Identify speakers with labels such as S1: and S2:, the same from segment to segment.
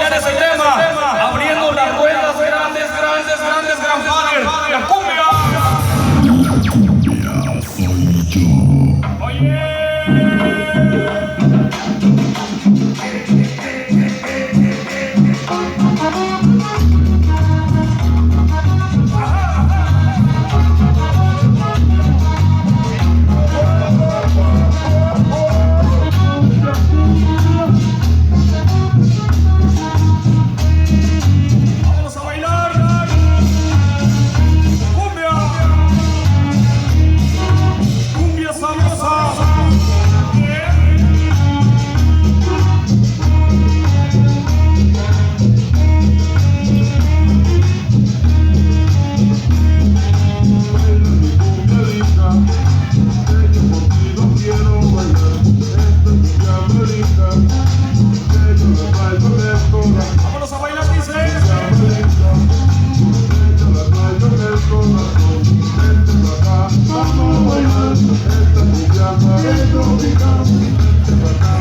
S1: acompañar ese tema, abriendo las ruedas grandes, grandfather, la cumbia.
S2: Soy yo.
S1: Oye.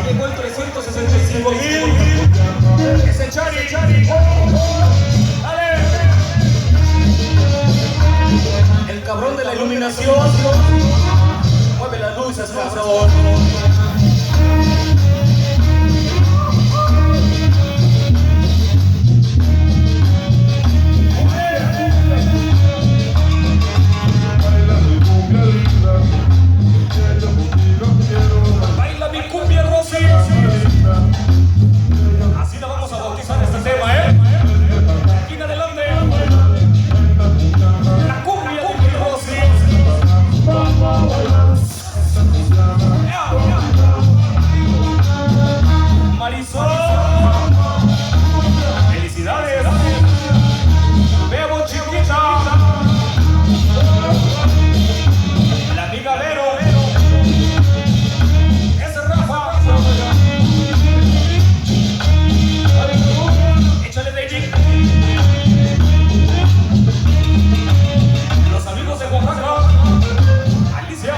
S1: Llegó el 365.000. Ese Chari. Dale. El cabrón de la iluminación. Mueve las luces, cabrón. Así la vamos a bautizar este tema, Aquí en adelante. La cumbia de Rosy. Marisol. Felicidades. Bebo chiquita. La amiga Vero. Ese Rafa. Los amigos de Oaxaca, Alicia,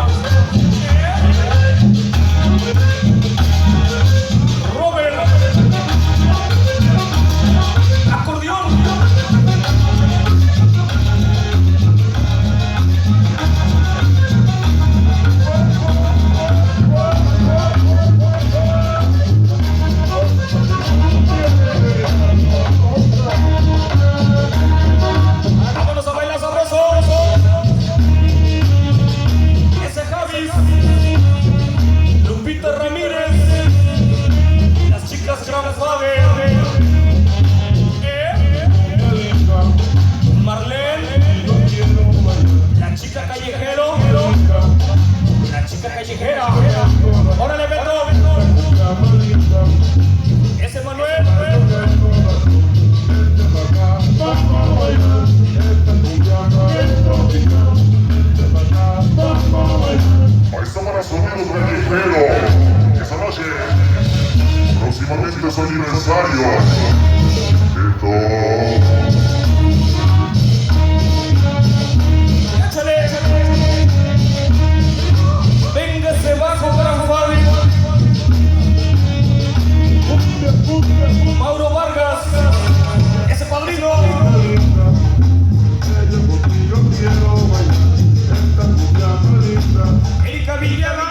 S1: Robert, acordeón. Lupita Ramírez, las chicas grandfather, Marlene, la chica callejero, la chica callejera. Órale, Beto. Ese Manuel.
S3: Ahí está para sonidos callejeros. Esa noche, próximamente es su aniversario.
S1: Échale. Véngase bajo, gran Fabi. Mauro Vargas, ese padrino. Erika Villana.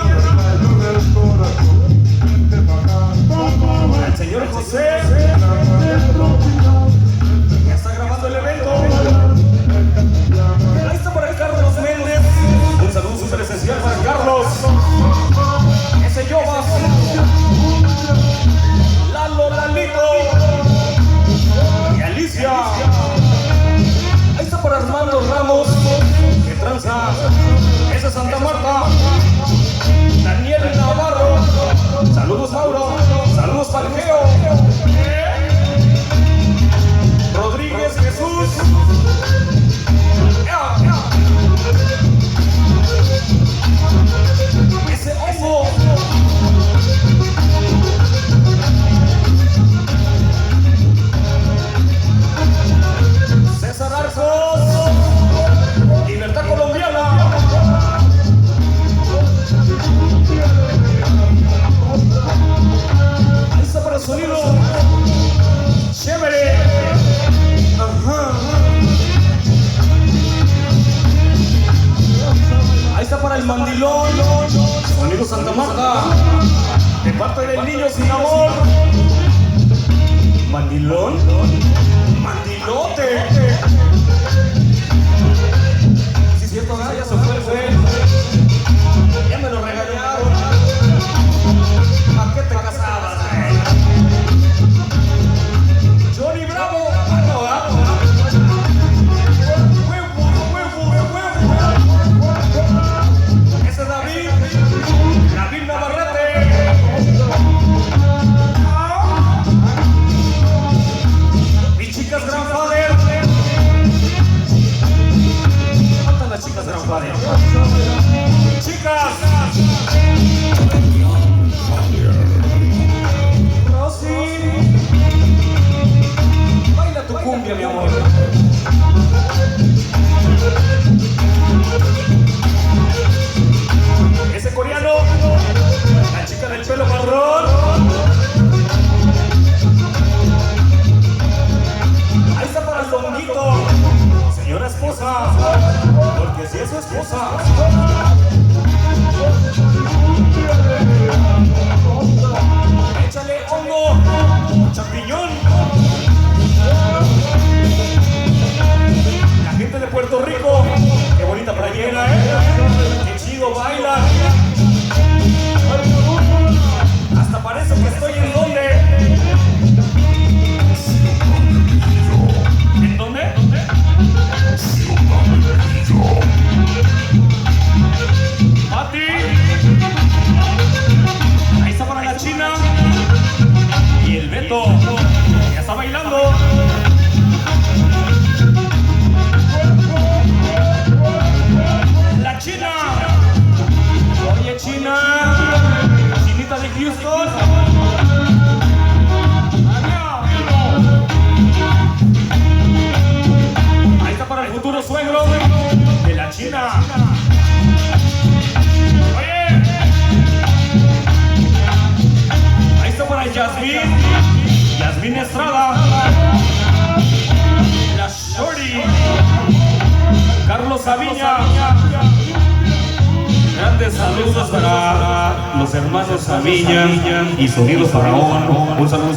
S1: El señor José. mandilón, sonido Santa Marta, de parte del niño sin amor. Mandilón, mandilote. Si es cierto, ya se fue, ya me lo regañaron. ¿A qué te casabas, Johnny Bravo? Ese es David Navarrete. Mis chicas Grandfather. ¿Cuántas las chicas Grandfather? Chicas. Rosy. Baila tu cumbia, mi amor. Ese coreano, la chica del pelo marrón. Ahí está para el dominguito, señora esposa, porque si es su esposa. Échale hongo, champiñón. La gente de Puerto Rico, qué bonita playera, qué chido baila. Hasta parece que estoy en donde. ¿En dónde? Pati. Ahí está para la China. Y el Beto ya está bailando. La China. Oye, China. Chinita de Houston. Ahí está para el futuro suegro de la China. Oye. Ahí está para el Yasmín Estrada. La Shorty. Carlos Sabiña. Grandes saludos para los hermanos Sabiña y Sonido Faraón. Un saludo.